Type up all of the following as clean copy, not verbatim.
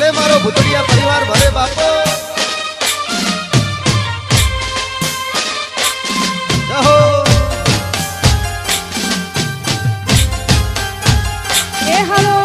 ભલે મારો ભૂતડિયા પરિવાર ભલે બાપો જહો એ હાલો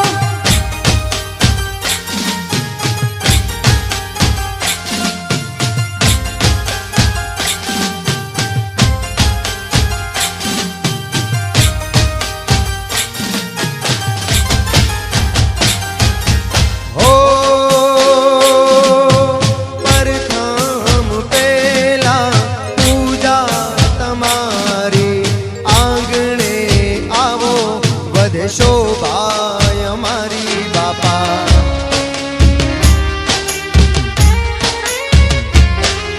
શોભાય મારી બાપા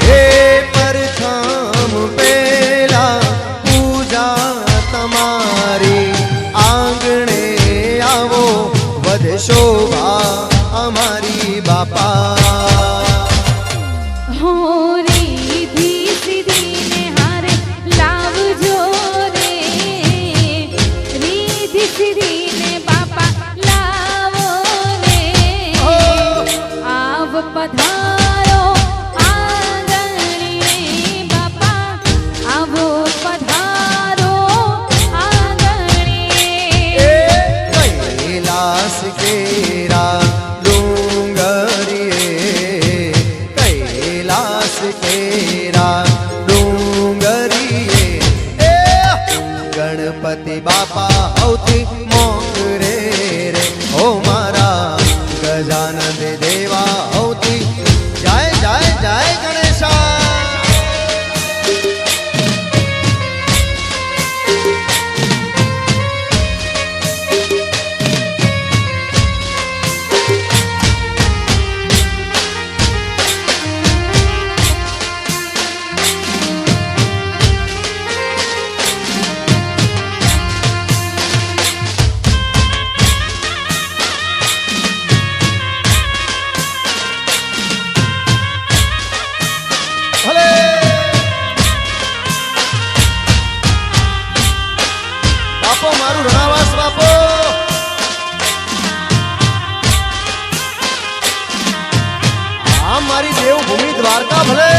હે પરથમ પેલા પૂજા તમારી આંગણે આવો વધે શોભા અમારી બાપા પધારો આંગણીએ બાપા આવો પધારો આંગણીએ કૈલાસ કેરા ડુંગરીએ કૈલાસ કેરા ડુંગરીએ ગણપતિ બાપા હૌથી મોંઘરે રે ઓ મારા ગજાનંદ દેવા હૌથી જય જય જય ગણેશા બાપો મારું રણાવાસ બાપો આ મારી દેવભૂમિ દ્વારકા ભલે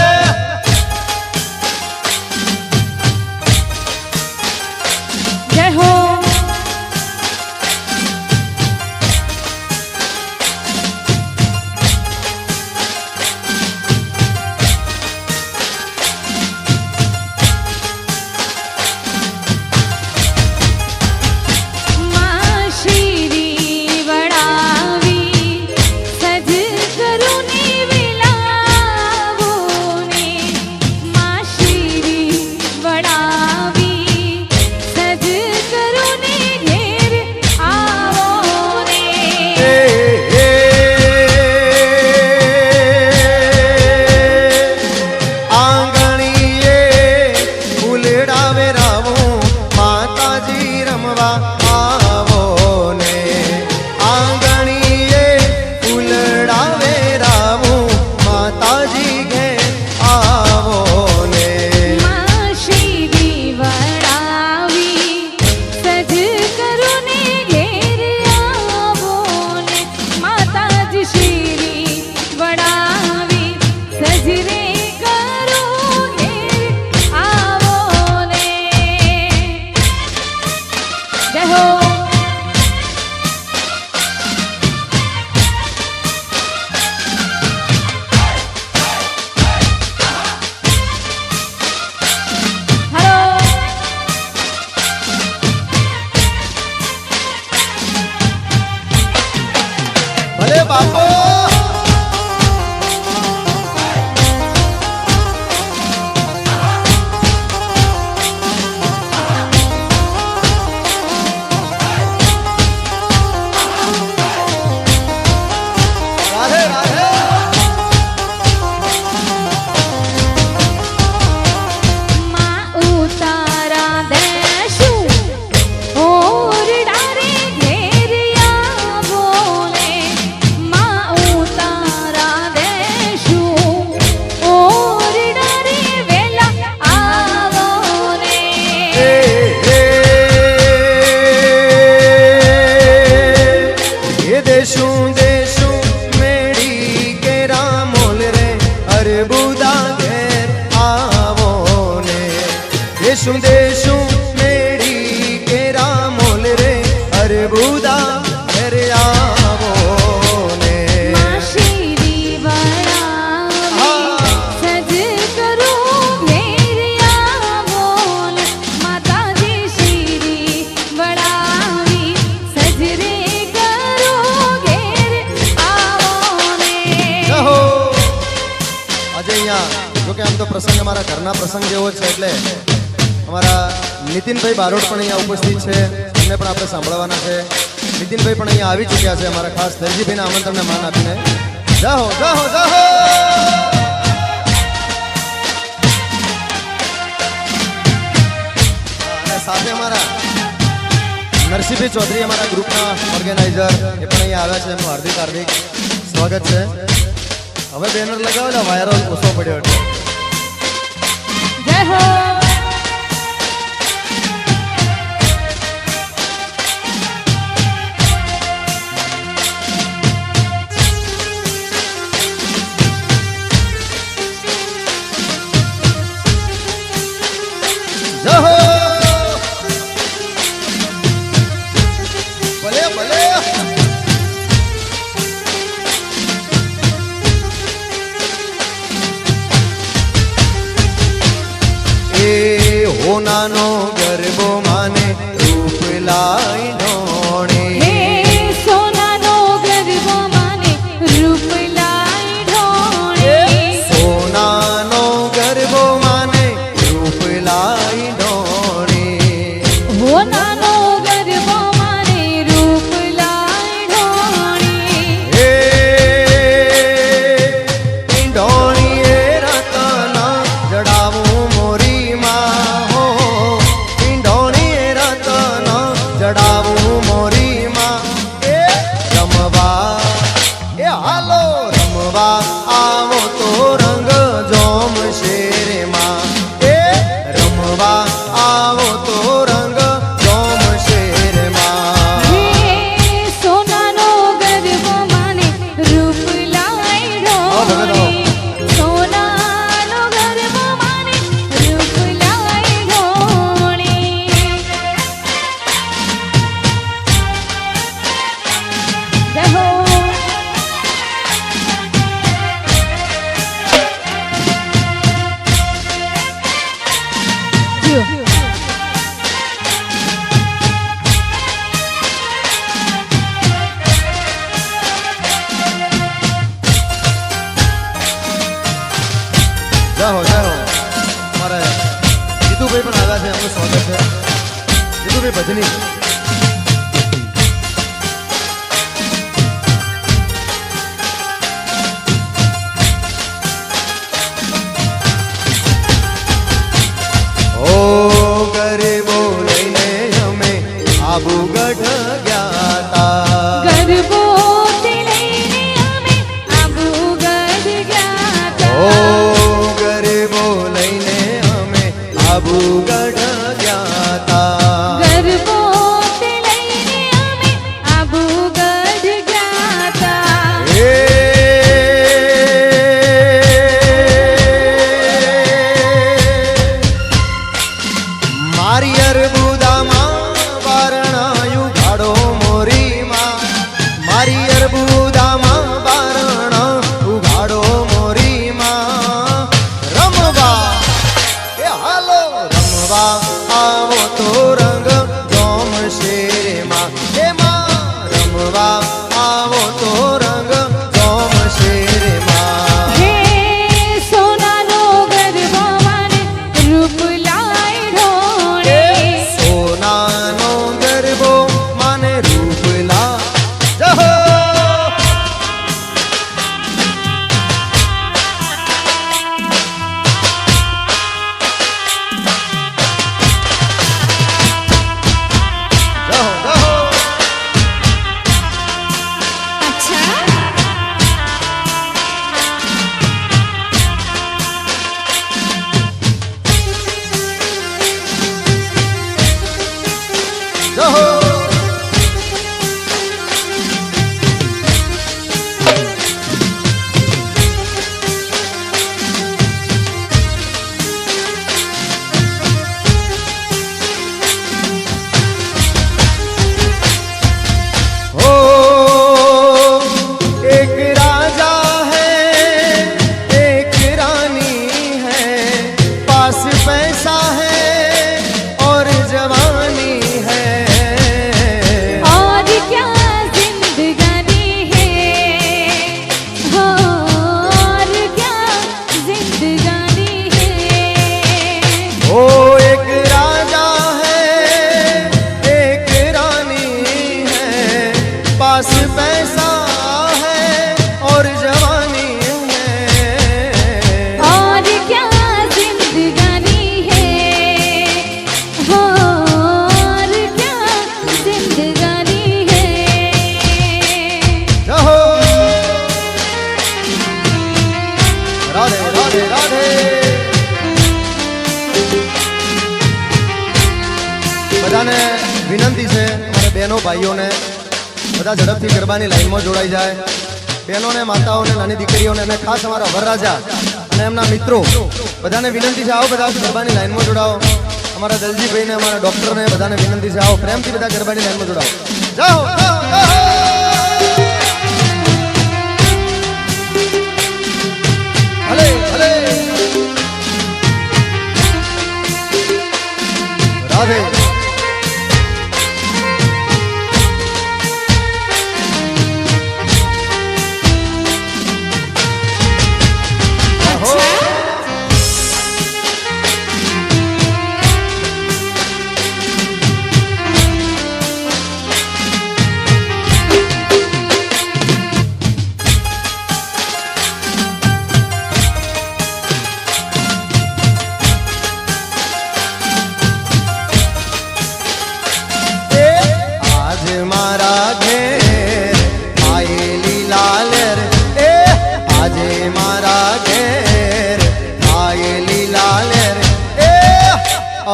જય હો બાપો રાધે રાધે માં ઉતારા દેશું ઓરડા રે ઘેરિયા બોલે માં ઉતારા દેશું ઓરડા રે વેલા આવો રે એ દેશું દેશું મેળી અહીંયા જોકે આમ તો પ્રસંગ અમારા ઘરના પ્રસંગ જેવો જ છે એટલે અમારા નીતિનભાઈ બારોટ પણ અહીંયા ઉપસ્થિત છે, એમને પણ આપણે સાંભળવાના છે. નીતિનભાઈ પણ અહીંયા આવી ચૂક્યા છે અમારા ખાસ દરજીભાઈના આમંત્રણને માન આપીને. જાહો જાહો જાહો. અને સાથે અમારા નરસિંહભાઈ ચૌધરી અમારા ગ્રુપના ઓર્ગેનાઇઝર એ પણ અહીંયા આવ્યા છે, એમનું હાર્દિક હાર્દિક સ્વાગત છે. હવે બેનર લગાવેલા વાયરલ ઓછો પડ્યો એટલે જય હો. જય હો. ભલે ભલે. એ હોનાનો ગરબો માને રૂપ લાઈ ઢોણે. હે સોનાનો ગરબો માને રૂપ લાઈ ઢોણે. સોનાનો ગરબો માને રૂપ લાઈ ઢોણે. હોનાનો ગરબો માને રૂપ લાઈ ઢોણે. એ ઢોણીએ રતન જડાવું મોરી માં હો. ઢોણીએ રતન જડાવું મોરી માં. એ રમવા એ હાલો રમવા આવો તો રંગ જોમ શેરમાં. એ રમવા આવો તો રંગ જોમ શેરમાં. હે સોનાનો ગરબો માને રૂપ લાઈ ઢોણે. સોનાનો ગરબો માને રૂપ લાઈ ઢોણે. જય હો. જય હો જય હો. અમારે જીતુભાઈ પણ આવ્યા છે, એમનું સ્વાગત છે. જીતુભાઈ ભજની. ઓ ગરબો લઈને અમે આબુગઢ ગયા તા. ગરબો લઈને અમે આબુગઢ ગયા ઓ તા. ગરબો લઈને અમે આબુગઢ ગયા તા. ગરબો બહેનો ભાઈઓને બધા ઝડપથી ગરબાની લાઈનમાં જોડાઈ જાય. બહેનોને, માતાઓને, નાની દીકરીઓને અને ખાસ અમારા વરરાજા અને એમના મિત્રો બધાને વિનંતી છે, આવો બધા ગરબાની લાઈનમાં જોડાઓ. અમારા દલજીભાઈને, અમારા ડોક્ટરને બધાને વિનંતી છે, આવો પ્રેમથી બધા ગરબાની લાઈનમાં જોડાઓ. જાઓ, જાઓ, જાઓ. ભલે ભલે રાધે.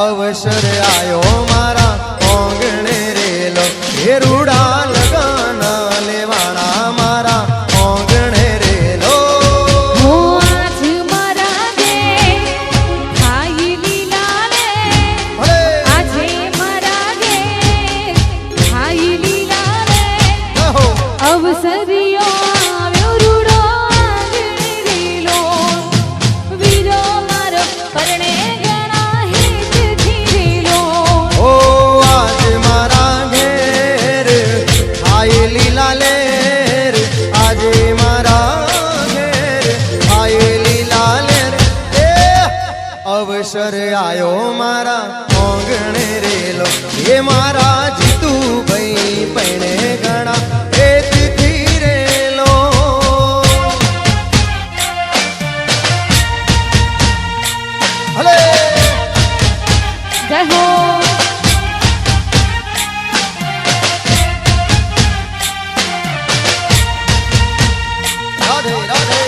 અવસર આયો મારા ઓંગણે રેલો, હે રૂડા લગાના લેવાણા મારા ઓંગણે રેલો. હું આજ મારા ઘેર ખાઈ લાલે, આજે મારા ઘેર ખાઈ લાલે. અવસરિયો આવ્યો રૂડો આંગણે રેલો, વીરો મારો પરણે અવસર આયો મારા ઓંગણે રેલો, એ મારા જીતુભાઈ પૈણે ગણા એથી રેલો. હલે જય હો. રાધે રાધે.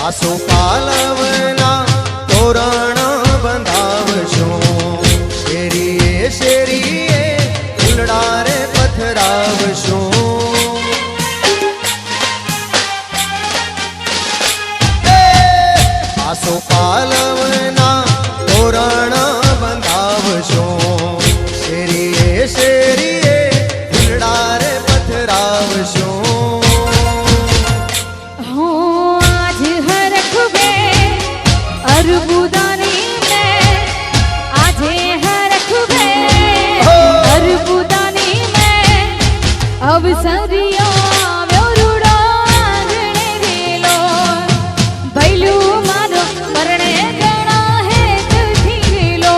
આસો પાલવના તોરણ બંધાવશું, શેરીએ શેરીએ ફૂલડા રે પથરાવશું. આસો પાલવના તોરણ બંધાવશું, શેરીએ શેરીએ ફૂલડા રે પથરાવશું. અરબુદાની મેં આજે હરખું અરબુદાની મેં અવસરિયો આવ્યો રૂડો આંગણે રેલો, ભૈલું મારો પરણે ગણા હેતથી રેલો.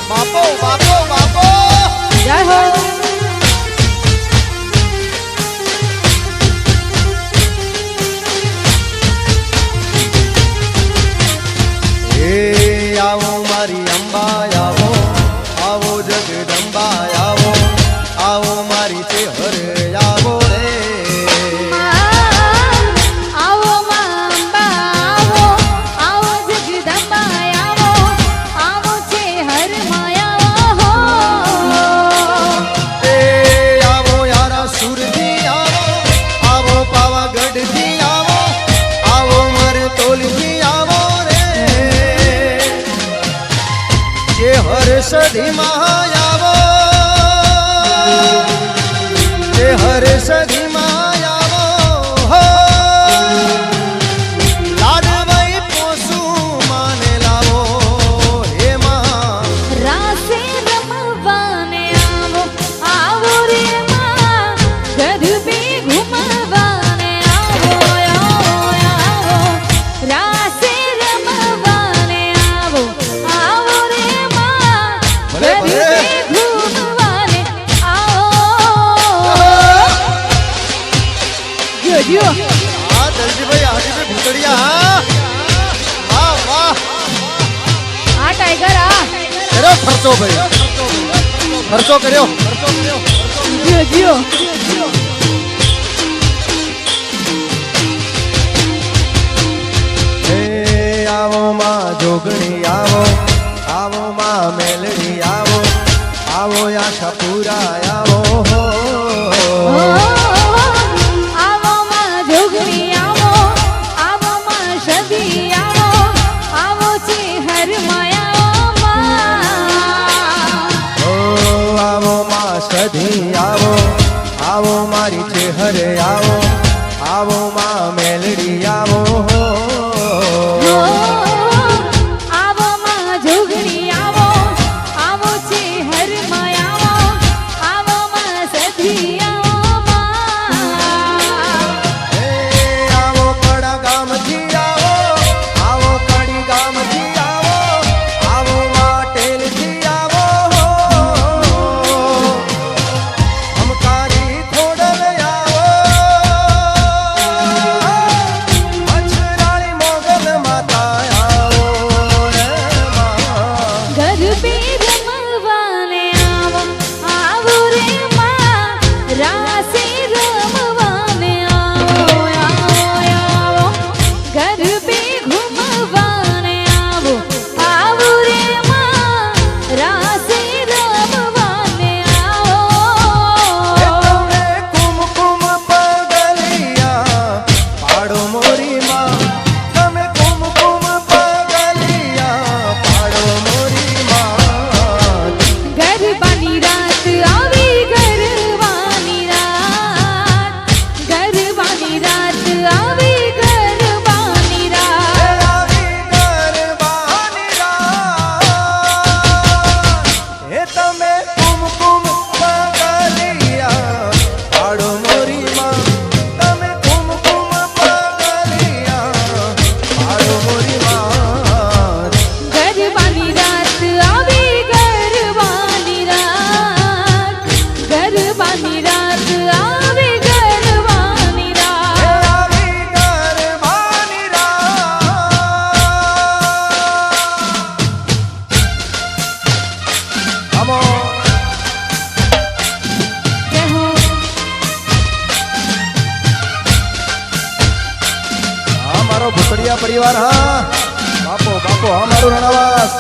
બાપો બાપો બાપો જય હો. એ આવો મારી અંબા આવો, આવો જગદંબા આવો, આવો મારી ચેહર આવો રે. આવો અંબા આવો, આવો જગદંબા આવો, આવો ચેહર માયા હો. એ આવો યારા સુરથી આવો, આવો પાવાગઢથી આવો, આવો મારે તોલથી આવો રે. ચેહર સધીમાં આવો, ચેહર સધીમાં આવો હો. ટાઈગર આ કર્યો ખર્ચો ભાઈ ખર્ચો કર્યો જીઓ જીઓ હે આવો માં જોગણી આવો આવો માં મેલડી આવો આવો આશાપુરા આવો હો આવો માં જોગણી આવો આવો માં સદી આવો આવો છે હર માયા ઓ આવો માં સધી આવો આવો મારી ચેહરે આવો આવો માં મેલડી આવો હો આવો માં જોગણી આવો આવો છે હર માયા આવો માં સધી આવો હે આવો કડા ગામથી આવો આવો કડી ગામથી આવો આવો માટેલથી આવો અમકારી ખોડલ આવો અછરાળી મોગલ માતા આવો રે માં ઘર પે રમવાને આવો આવો રે માં રાસે રમવાને આવો આવો ઘર પે ઘૂમવાને આવો આવો રે માં રાસે રમવાને આવો તમે કુમકુમ પગલિયા પાડો મોરી માં તમે કુમકુમ પગલિયા પાડો મોરી માં ગરબાની રાત આવી ગરબાની રાત ગરબાની રાત આવી ગરબાની રાત આવી ગરબાની રાત હે તમે કુમકુમ પગલિયા પાડો મોરી માં તમે કુમકુમ પગલિયા પાડો મોરી માં ગરબાની રાત આવી ગરબાની રાત ગરબાની રાત આવી ગરબાની રાત આવી ગરબાની રાત આમો જય હો હા મારો ભૂતડિયા પરિવાર હા બાપો બાપો હા મારું રણાવાસ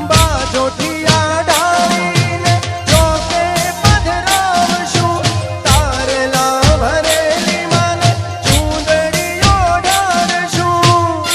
બાજોટિયા ડાળીને જોકે પધરાવશું તારલા ભરેલી માને ચૂંદડીઓ ડાળશું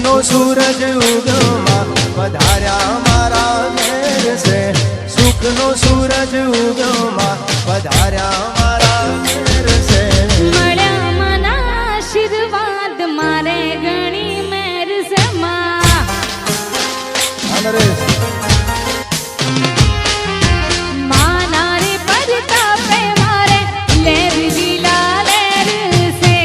સુખનો સૂરજ ઉગમાં પધાર્યા મારા ઘેર છે સુખનો સૂરજ ઉગમાં પધાર્યા મારા ઘેર છે મળ્યા મના આશીર્વાદ મારે ઘણી મેર છે માં નરેશ માના રે પરતાપે મારે લેર લીલા લેર છે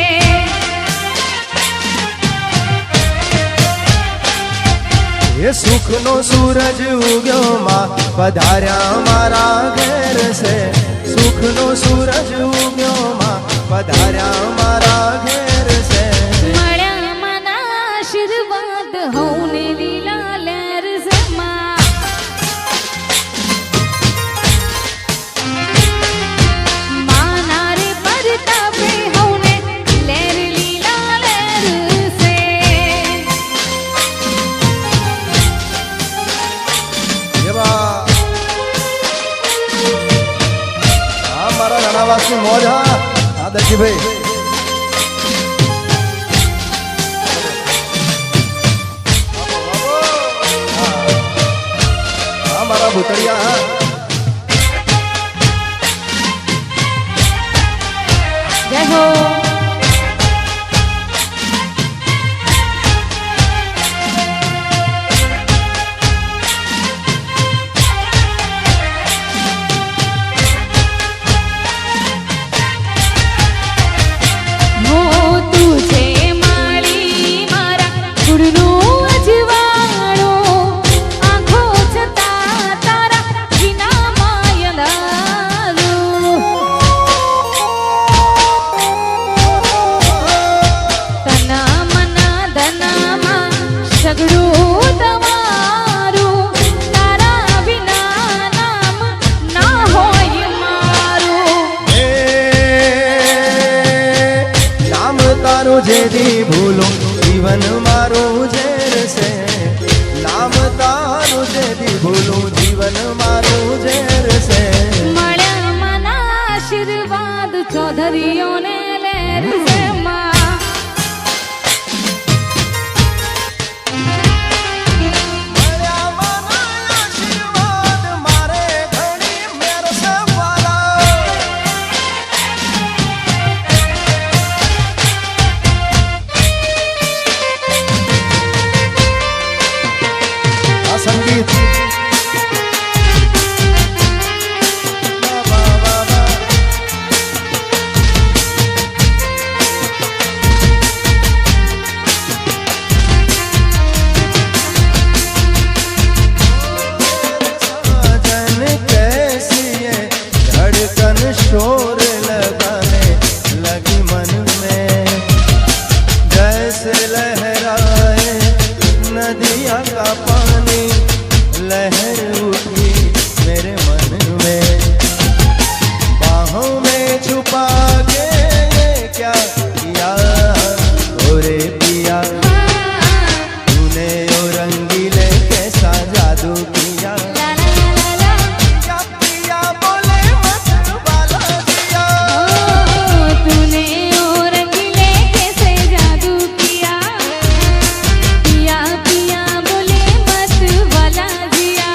એ સુખનો સૂરજ ઉગ્યો માં પધાર્યા મારા ઘેર છે સુખનો સૂરજ ઉગ્યો માં પધાર્યા મારા ઘેર છે મળ્યા મના આશીર્વાદ હૌને લીલા લેર છે માં માના રે પરતાપે હૌને લેર લીલા લેર છે એવા હા મારા નાનાવાસની મોજ હા દરજીભાઈ હા મારા ભૂતળિયા હા જય હો તું છે માળી મારા ગુણનું અજવાળું આંખો છતાં તારા વિના માયલાલું તના મના ધનામાં સગડું તમારું તારા વિના નામ ના હોય મારું એ નામ તારું જેથી ભૂલું જીવન મારું ઝેર છે નામ તારું જેથી ભૂલું જીવન મારું ઝેર છે મળ્યા મના આશીર્વાદ ચૌધરીઓને લેર છે માં મળ્યા મારા આશીર્વાદ મારે ઘણી મેર છે વાલા આ સંગીત વાહ, વાહ, વાહ, વાહ. साजन कैसी है धड़कन शोर लगाने लगी मन में जैसे लहराए नदिया का पानी लहर उठी मेरे मन में बाहों में छुपा के ये क्या किया ओरे पिया तूने ओ रंगीले कैसा जादू किया લા લા લા લા क्या पिया बोले मत वाला दिया ओ तूने ओ रंगीले कैसे जादू किया पिया पिया बोले मत वाला जिया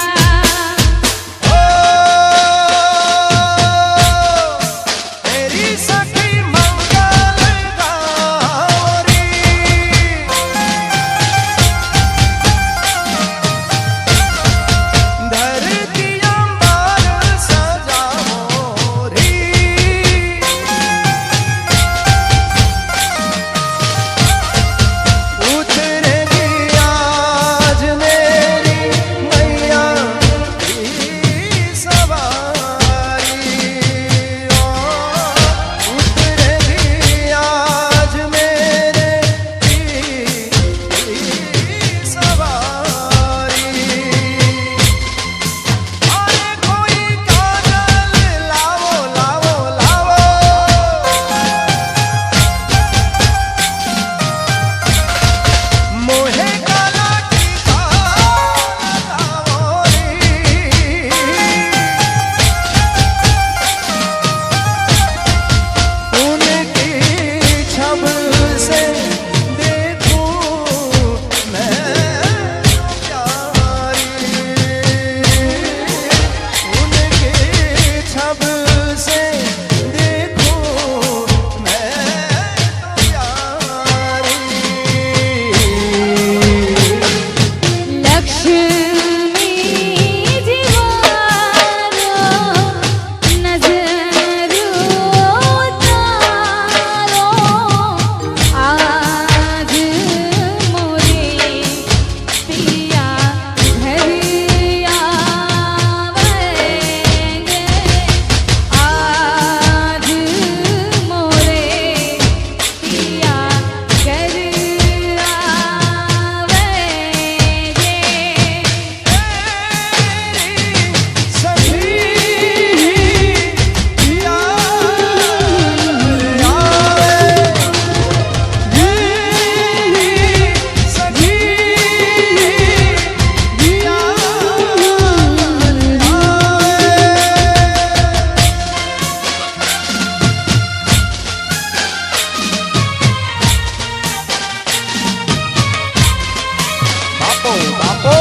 બાપો બાપો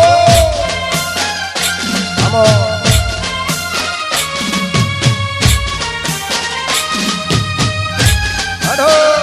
આમો હડો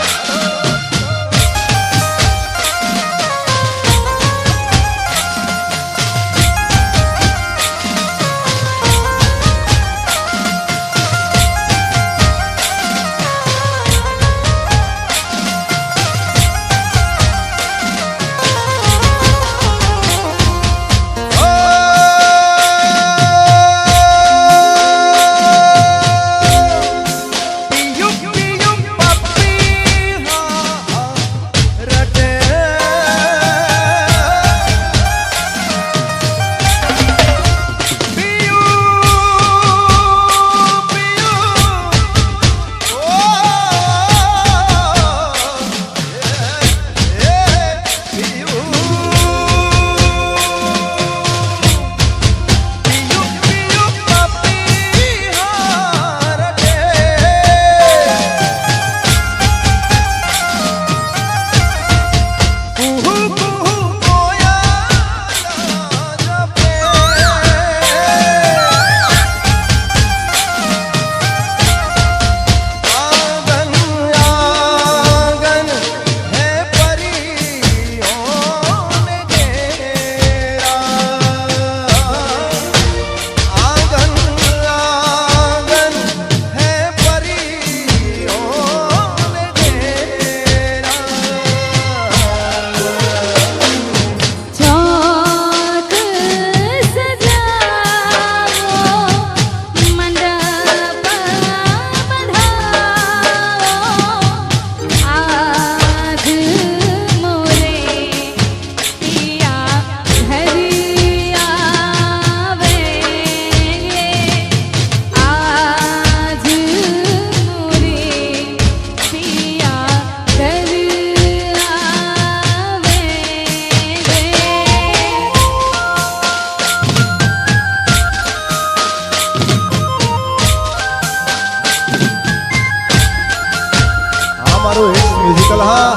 म्यूजिकल हाँ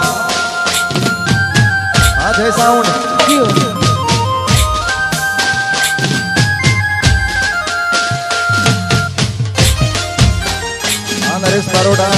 जय साउंड हाँ नरेश बारोटा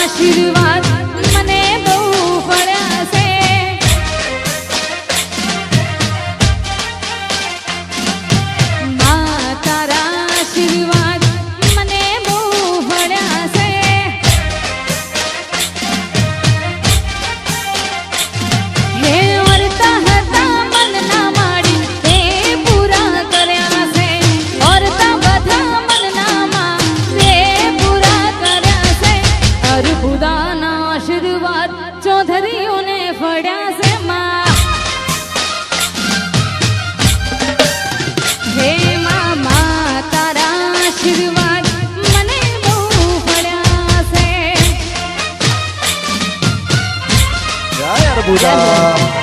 આશીર્વાદ મને બહુ પડ્યા છે મા તારા આશીર્વાદ મને બહુ પડ્યા છે હે વર્તા હતા મનના માડી તે પૂરા કર્યા છે વર્તા બધા મનનામાં તે પૂરા કર્યા છે અર્બુદાના આશીર્વાદ ચૌધરીઓને ફળ્યા છે માં હે મા તારા આશીર્વાદ મને બહુ ફળ્યા છે જય અર્બુદા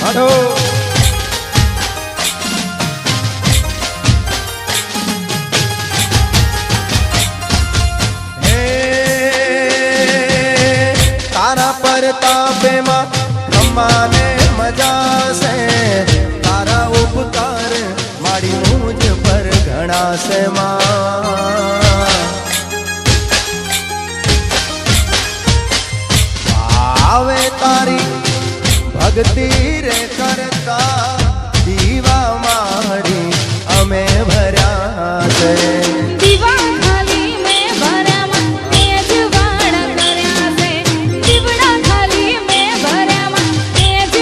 હડો તારા પરતાપેમાં બ્રહ્માને મજા છે તારા ઉપકાર મારી મુજ પર ઘણા છે આવે તારી ભક્તિ રે કરતા દીવા માડી અમે ભર્યા છે દીવા ખાલી મેં ભર્યામાં તે જ વાળ કર્યા છે દીવડા ખાલી મેં ભર્યામાં તે જ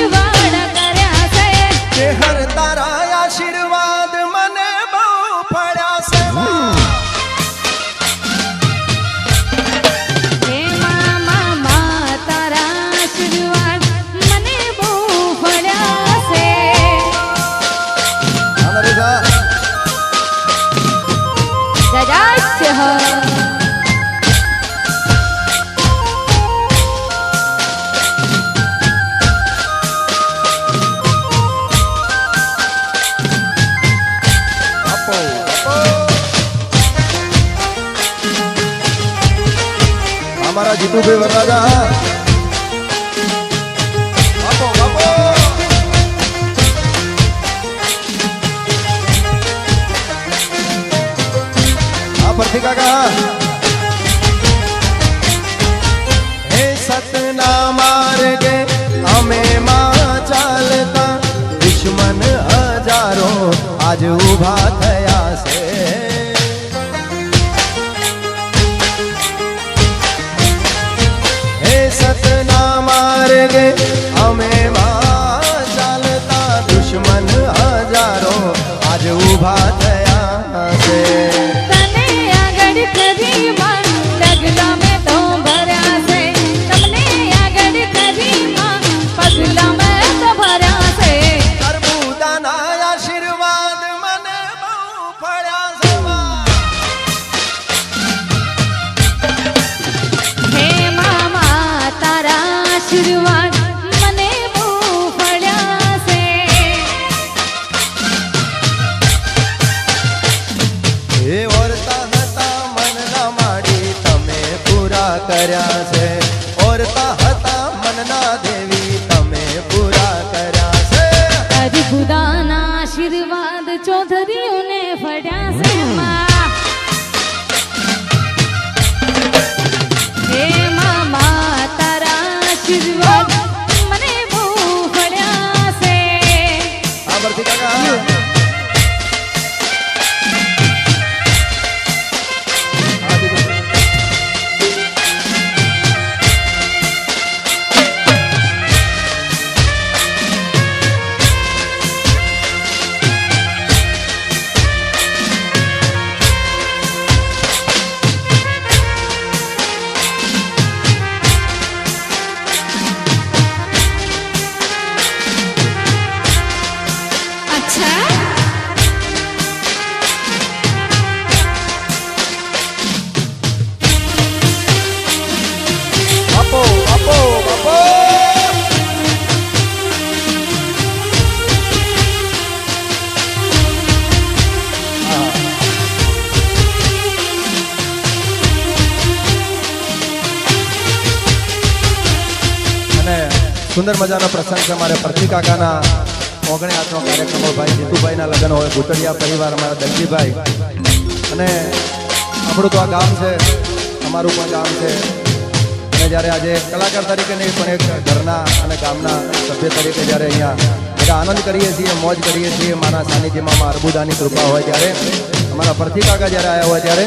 જીતુભાઈ વરરાજા બાપો બાપો આ પરથી કાકા હે સતના માર્ગે અમે માં ચાલતા દુશ્મન હજારો આજ ઊભા થયા છે હે સતના માર્ગે અમે માં ચાલતા દુશ્મન હજારો આજ ઊભા થયા છે તને આગળ કરી માં ડગલા મેં તો ભર્યા છે તમને આગળ કરી માં પગલા મેં તો ભર્યા છે અર્બુદાના આશીર્વાદ મને બહુ ફળ્યા છે માં. હે મામા તારા આશીર્વાદ મને બહુ ફળ્યા છે હે ઓરતા હતા મનના માડી તમે પૂરા કર્યા છે ઓરતા હતા મનના દેવી તમે પૂરા કર્યા છે અર્બુદાના આશીર્વાદ ચૌધરીઓને ફળ્યા છે માં. હે મામા તારા આશીર્વાદ મને બહુ ફળ્યા છે આ બરથી કાકા આ દીધું. અચ્છા આપો આપો આપો અને સુંદર મજાનો પ્રસંગ છે અમારે પરથી કાકાના ઓગણે હાથનો કાર્યક્રમ હોય ભાઈ જીતુભાઈના લગ્ન હોય ભૂતળિયા પરિવાર અમારા દલજીભાઈ અને આપણું તો આ ગામ છે અમારું પણ ગામ છે અને જ્યારે આજે કલાકાર તરીકે નહીં પણ એક ઘરના અને ગામના સભ્ય તરીકે જ્યારે અહીંયા બધા આનંદ કરીએ છીએ મોજ કરીએ છીએ મારા સાનિધ્યમાં અર્બુદાની કૃપા હોય ત્યારે અમારા પરથી કાકા જ્યારે આવ્યા હોય ત્યારે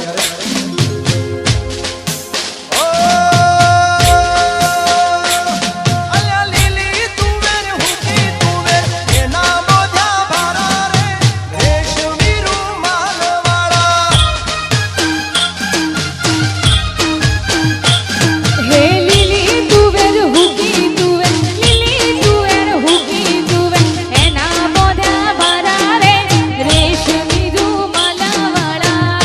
હે લીલી તુવેર હુકી તુવેર લીલી તુવેર હુકી તુવેર એના મોઢા ભરા રે રેશમી રૂમાલા વાળા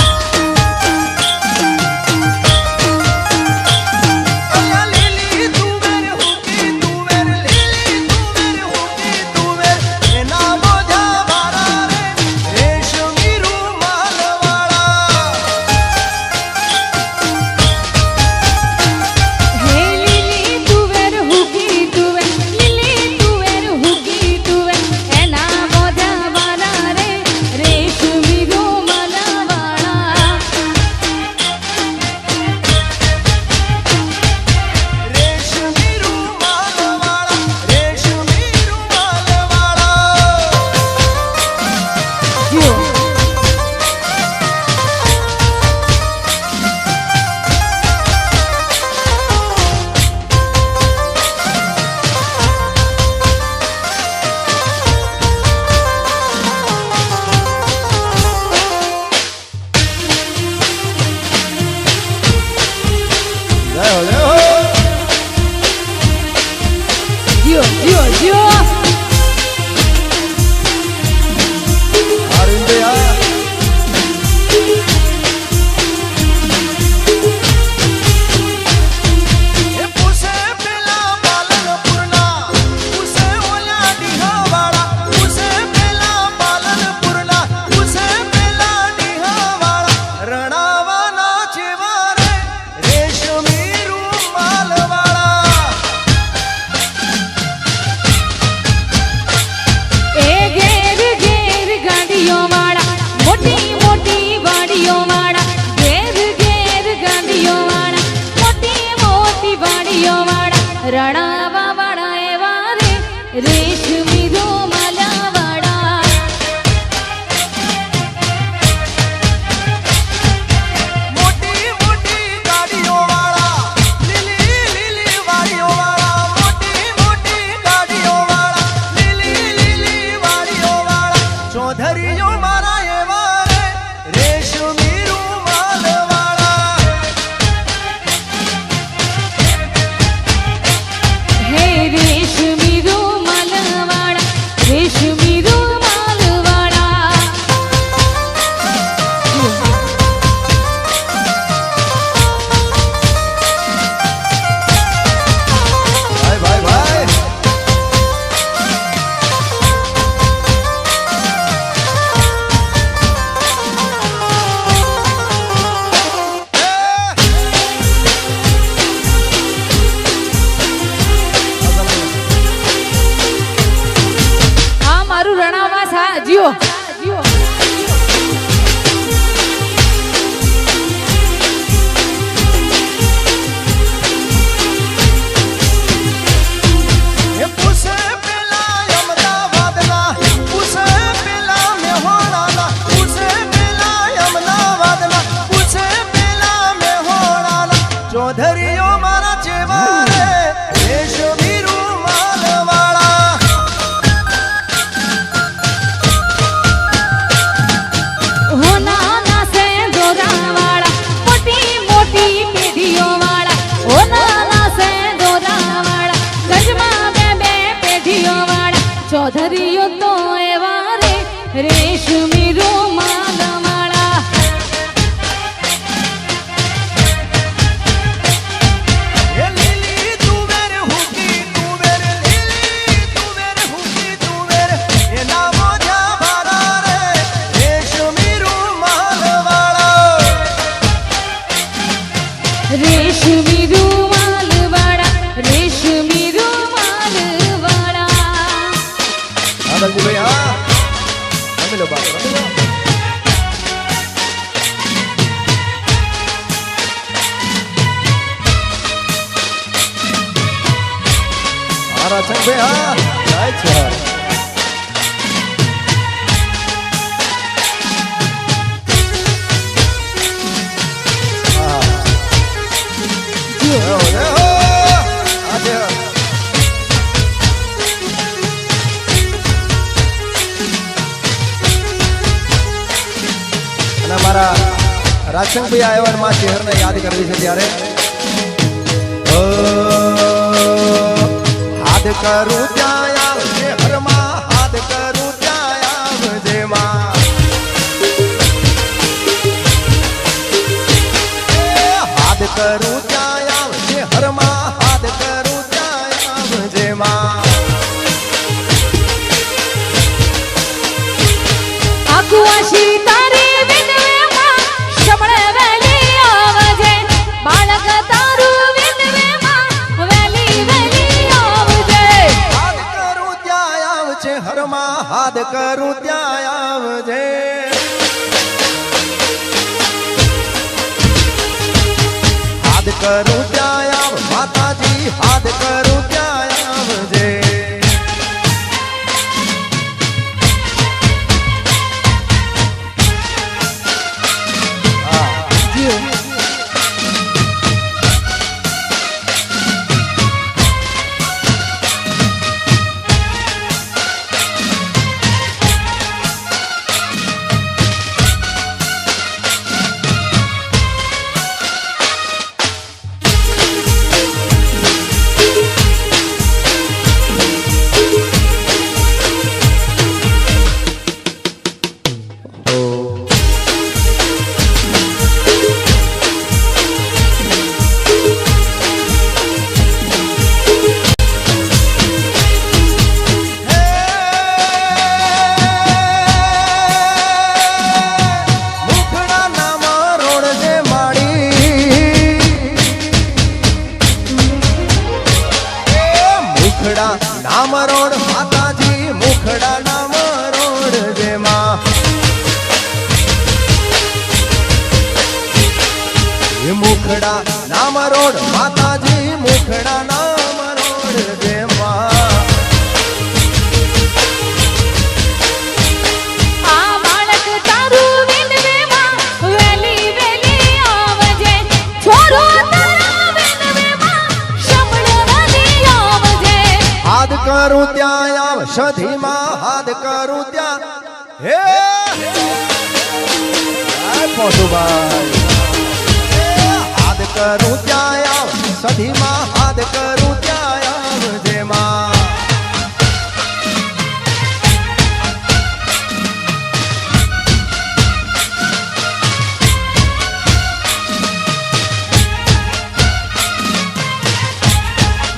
મોટી વાડીઓ વાળા, ઘેર ઘેર ગાંડીઓ વાળા, મોટી મોટી વાડીઓ વાળા, રણાવા વાળા એવા રે રેશમી રૂમાલા વાળા. મોટી મોટી ગાડીઓ વાળા, લીલી લીલી વાડીઓ વાળા, મોટી મોટી ગાડીઓ વાળા, લીલી લીલી વાડીઓ વાળા, ચૌધરીઓ મારા એવા રે રેશમી રૂમાલ વાળા. હે રેશમી રૂમાલ વાળા, રેશમી રૂમાલ વાળા. ભાઈ ભાઈ ભાઈ આ મારું રણાવાસ, હા જીઓ. એ પૂછે પેલા અમદાવાદના, પૂછે પેલા મેહોણાના, પૂછે પેલા અમદાવાદના, પૂછે પેલા મેહોણાના, ચૌધરીઓ મારા જેવા રે રેશમી રૂમાલ વાળા. હો નાના સેંદોરા વાળા, મોટી મોટી પેઢીઓ વાળા, હો નાના સેંદોરા વાળા, ગજમાં બે બે પેઢીઓ વાળા, ચૌધરીઓ તો એવા રે રેશમી રૂમાલ વાળા. એ લીલી તુવેર હુકી તુવેર, લીલી તુવેર હુકી તુવેર, એના મોઢા ભારા રે રેશમી રૂમાલ વાળા. રેશમી રૂમાલ વાળા, રેશમી રૂમાલ વાળા. હા દલજીભાઈ હા રમી લો બાપ રમી લો. હા રાચનભાઈ હા જાય છે હા આજે અને અમારા રાચનભાઈ આવ્યા માં શહેરને યાદ કરવી છે ત્યારે હાથ કરું ત્યાં આવજે હરમાં, હાથ કરું ત્યાં આવજે માં. હાથ કરું ત્યાં આવજે હરમાં, હાથ કરું ત્યાં આવજે માં. આકુઆશી તારી વિનવેમાં શમણે વેલી આવજે, બાળક તારું વિનવેમાં વેલી વેલી આવજે. હાથ કરું ત્યાં આવજે હરમાં, હાથ કરું ત્યાં આવજે. હાથ કરું ત્યાં આવ માતાજી, હાથ કરું ત્યાં આવજે. સધીમાં હાથ કરું ત્યાં હે પોટુભાઈ હાથ કરું ત્યાં આવ સધીમાં હાથ કરું ત્યાં આવજે માં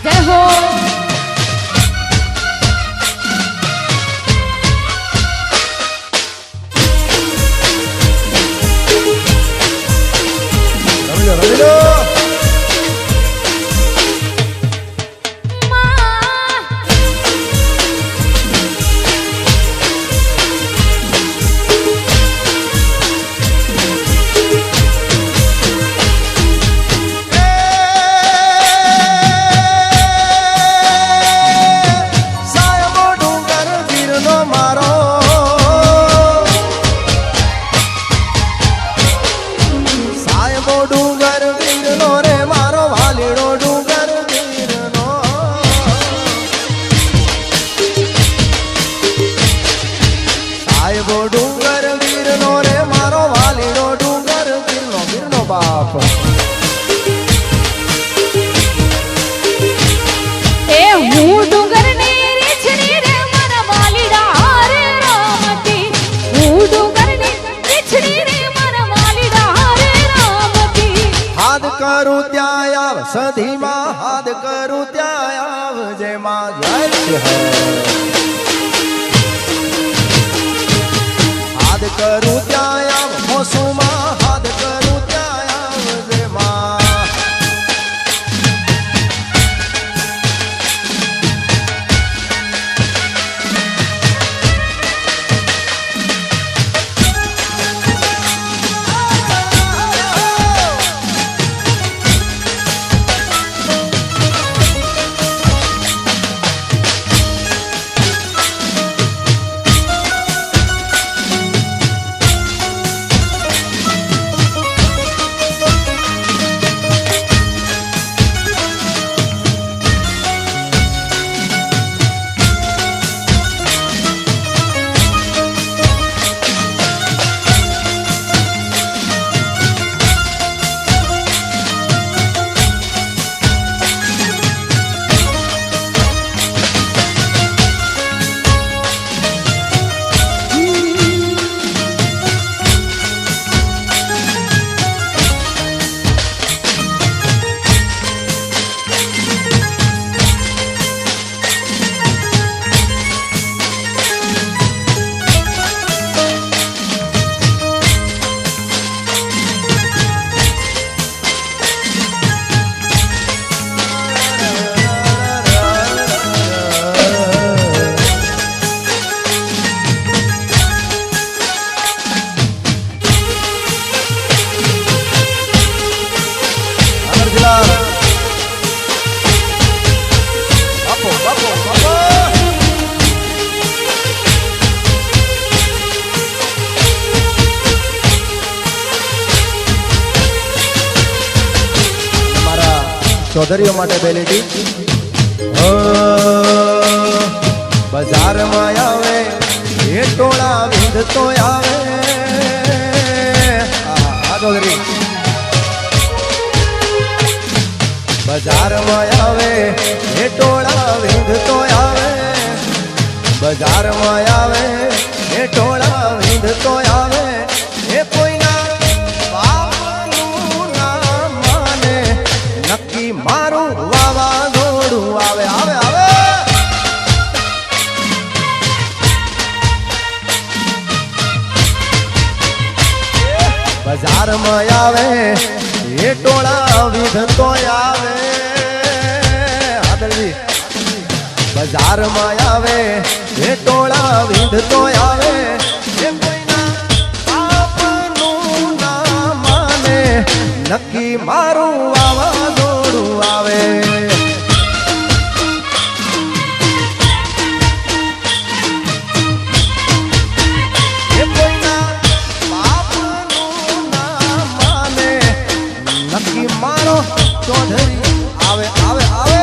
જય હો રમી લો સાયબો ડુંગર વીરનો મારો સાયબો ડુંગર વીરનો રે મારો વાલીડો ડુંગર વીરનો સાયબો ડુંગર વીરનો રે મારો વાલીડો ડુંગર વીરનો વીરનો બાપ એ હું ડુંગર ની રીછડી રે મારા વાલીડા રે રામતી હું ડુંગર ની રીછડી રે મારા વાલીડા રે રામતી હાથ કરું ત્યાં આવ સધીમાં હાથ કરું ત્યાં આવજે માં જય હાથ કરું ત્યાં આવ મોસુમાં હાથ કરું ત્યાં આવજે માં બાપો બાપો બાપો મારા ચૌધરીઓ માટે બે લીટી બજારમાં આવે એ ટોળા વિંધતો આવે આ ચૌધરી બજારમાં આવે એ ટોળા વિંધતો આવે બજારમાં આવે એ ટોળા વિંધતો આવે એ કોઈના બાપનું ના માને નક્કી મારું વાવાઝોડું આવે આવે આવે બજારમાં આવે એ ટોળા વિંધતો આવે આદરજી બજારમાં આવે એ ટોળા વિંધતો આવે એ કોઈના બાપનું ના માને નક્કી મારું વાવાઝોડું આવે એ કોઈના બાપનું ના માને નક્કી મારો ચૌધરી આવે આવે આવે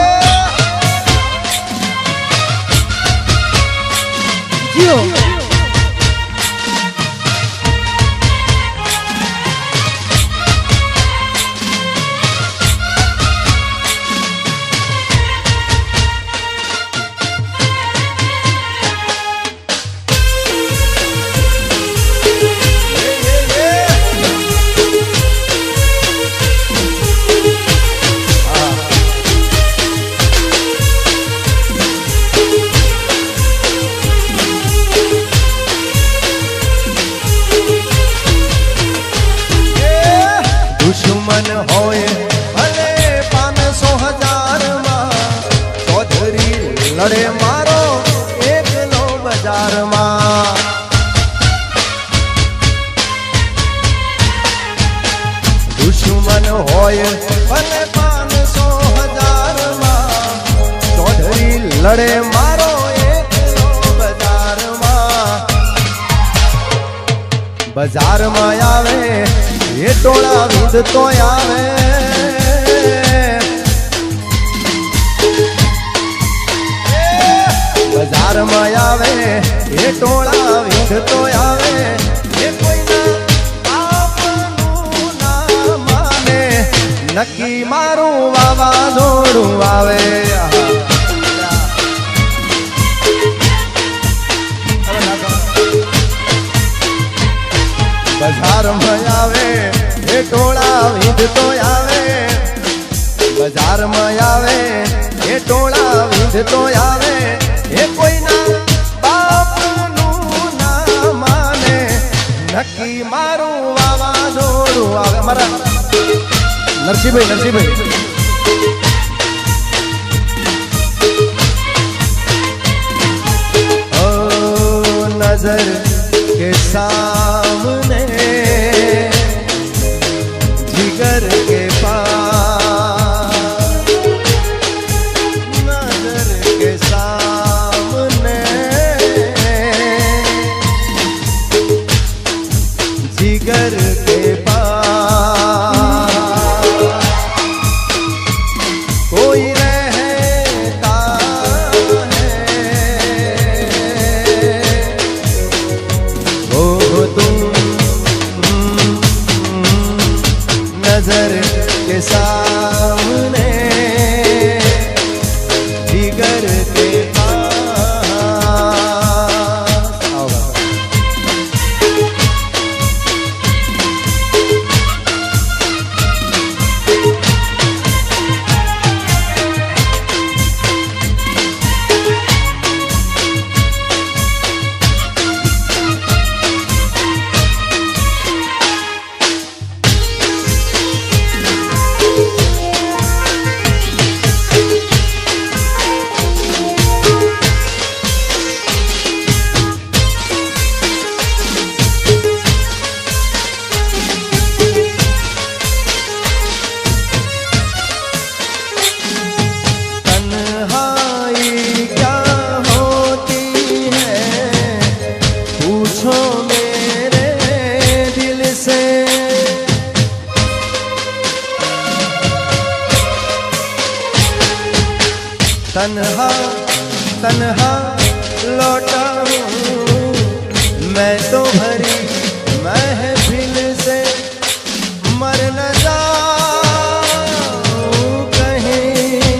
હોય ભલે 500,000 માં ચૌધરી લડે મારો એકલો બજારમાં આવે એ ટોળા વિંધતો આવે બજારમાં આવે એ ટોળા વિંધતો આવે એ કોઈના બાપનું ના માને નક્કી મારું વાવાઝોડું આવે બજારમાં આવે એ ટોળા વિંધતો આવે બજારમાં આવે એ ટોળા વિંધતો આવે એ કોઈના બાપનું ના માને નક્કી મારું વાવાઝોડું આવે મારા નરસિંહભાઈ ઓ નજર के सामने जिगर के पास नजर के सामने जिगर के पास कोई रहता है नजर के सामने जिगर के पास तन्हा लौटा हूँ मैं तो भरी महफिल से मर न जाऊं कहीं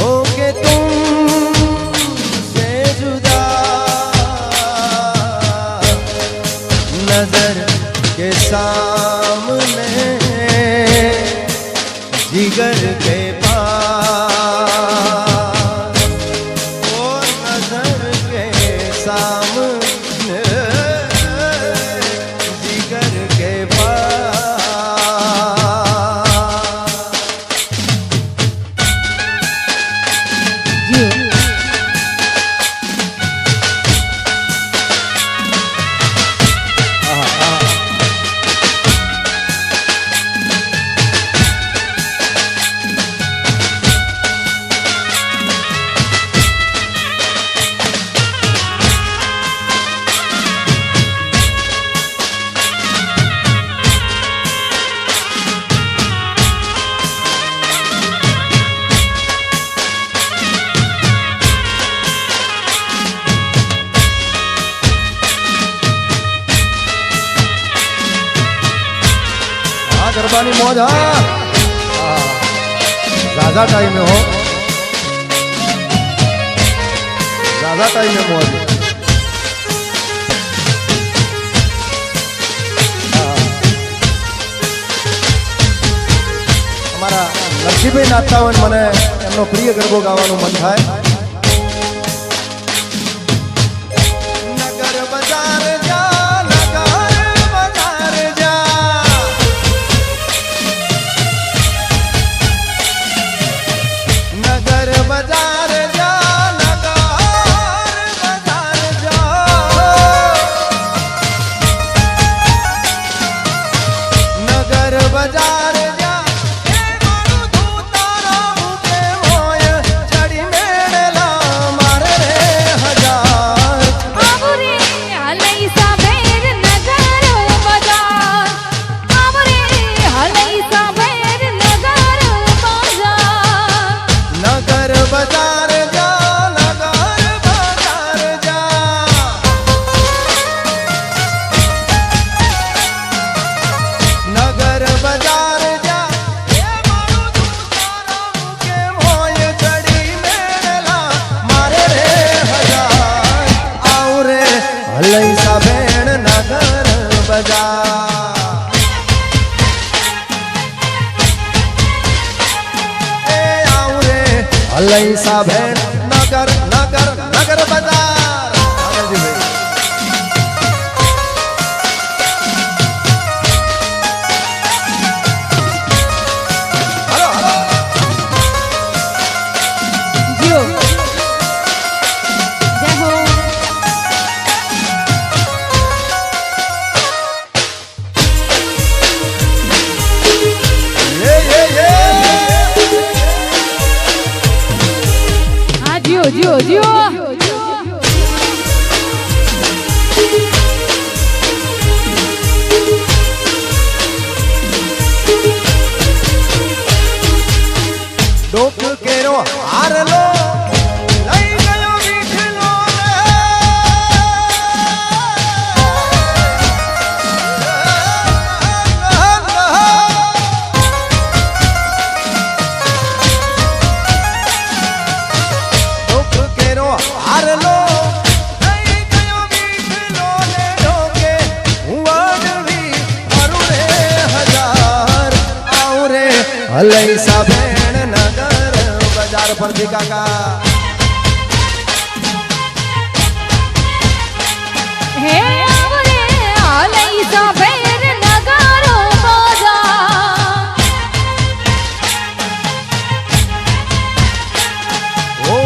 होके तुम से जुदा नजर के सामने जिगर के गरबानी मौज ज्यादा टाइम में हो ज्यादा टाइम में मौज हमारा नरसिंहभाई नाचता હોય મને એમનો પ્રિય ગરબો ગાવાનું મન થાય નગર બજાર જા અલૈસા ભેણ નગર બજાર એ આવું રે અલૈસા ભેણ નગર નગર નગર બજાર આગળજી જીઓ જય હો હા જીઓ જીઓ જીઓ ડોક કેરો હારલો લઈ ગયો વીઠલો ડોક કેરો હારલો લઈ ગયો વીઠલો ને ડોકે હું વાડવી મારું રે હજાર આવું રે અલૈસા ભેણ નગર બજાર પરથી કાકા હે આવરે અલૈસા ભેર નગારો બજાર ઓ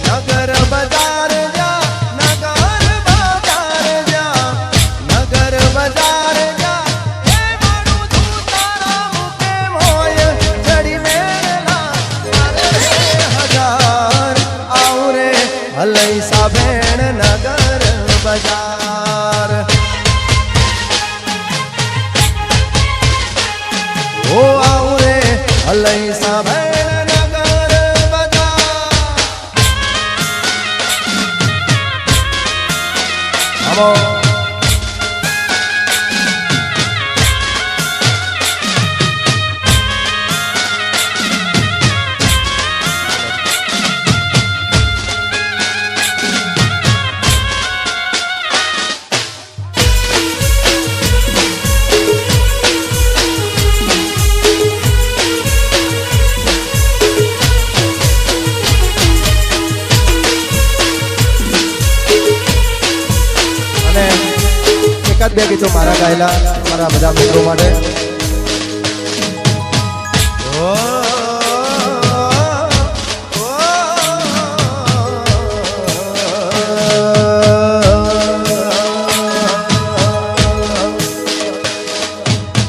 નગર બજાર જા નગર બજાર જા નગર બજાર જા હે મારું તું તારા મુકે મોય ચડી મેલા તારે હજાર આવું રે અલૈસા ભેણ નગર બજાર ઓ આવું રે અલૈસા ભેણ નગર બજાર આવો અને એકાદ બે ગીતો મારા ગાયેલા મારા બધા મિત્રો માટે ઓ,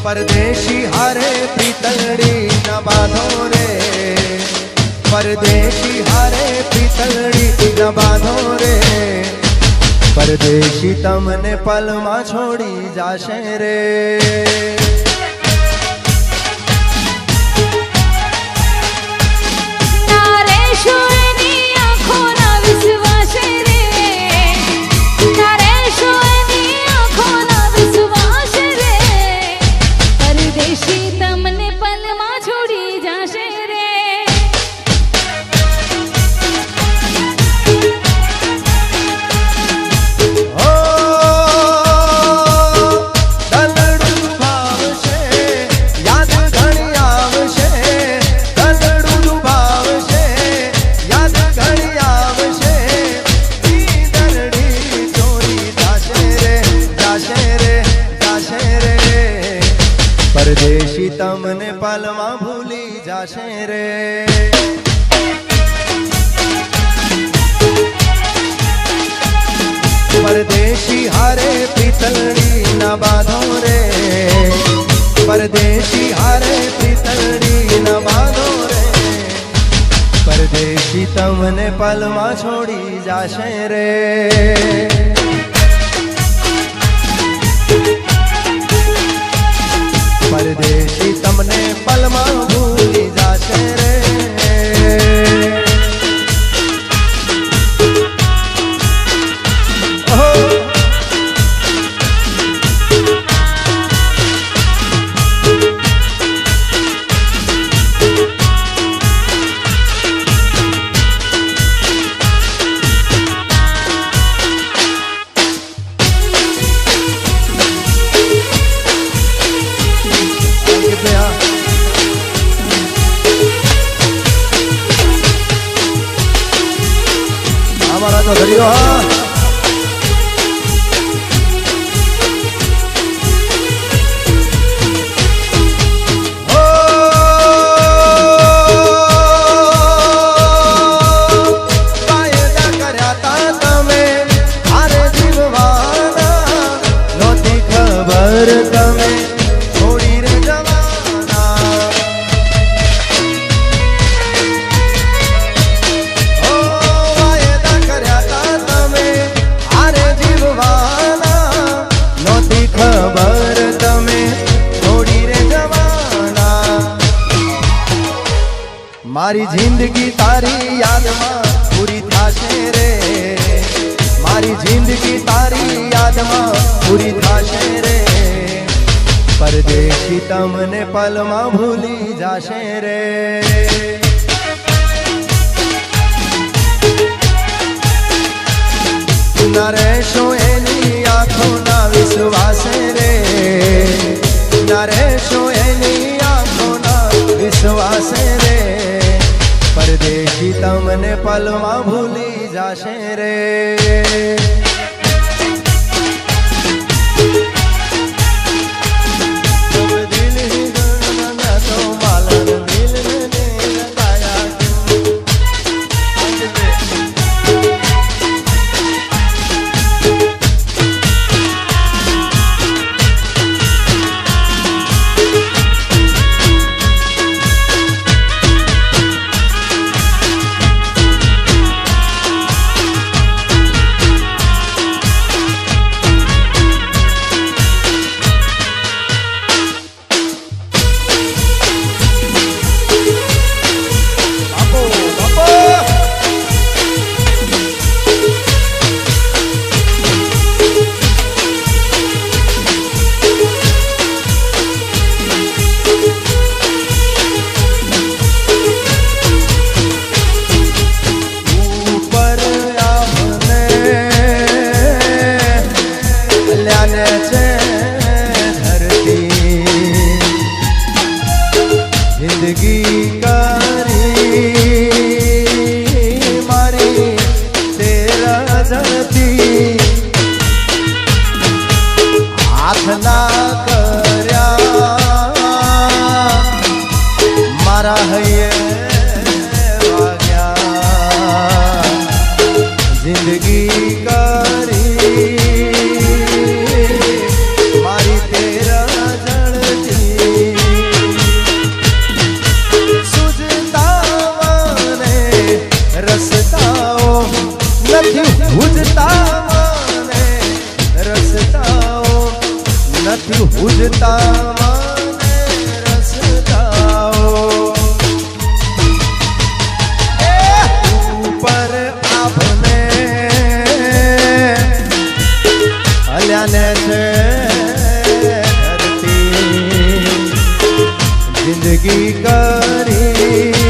પરદેશી હારે પિતળી ન બાંધો રે પરદેશી હારે પિતળી ન બાંધો રે પરદેશી તમને પલમાં છોડી જાશે રે નારેશ્વરની આંખોના વિશ્વાસે રે નારેશ્વરની આંખોના વિશ્વાસે રે પરદેશી તમને પલમાં છોડી જાશે રે ઓ દલડું ભાવશે યાદ ઘણી આવશે દલડું ભાવશે યાદ ઘણી આવશે ઈ દરડી ચોરી જાશે રે જાશે રે જાશે રે પરદેશી તમને પલમાં ભૂલી જાશે રે પરદેશી હારે પિતળી ના બાંધો રે પરદેશી હારે પિતળી ના બાંધો રે પરદેશી તમને પલમાં છોડી જાશે રે પરદેશી તમને પલમાં ભૂલી જાશે રે મારી જિંદગી તારી યાદમાં પૂરી થાશે રે મારી જિંદગી તારી યાદમાં પૂરી થાશે રે પરદેશી તમને પલમાં ભૂલી જાશે રે ના રહેશો એની આંખોના વિશ્વાસે રે ના રહેશો એની આંખોના વિશ્વાસે રે પરદેશી તમને પલમાં ભૂલી જાશે રે જિંદગી કરી મારી તેરા જળતી હાથ ના કર્યા મારા હૈયે વાગ્યા જિંદગી કરી મારી તેરા જળતી રસ્તાઓ નથી હુજતા મને રસ્તાઓ નથી હુજતા મને રસ્તાઓ ઉપર આપને હલ્યાને છે ધરતી જિંદગી કરી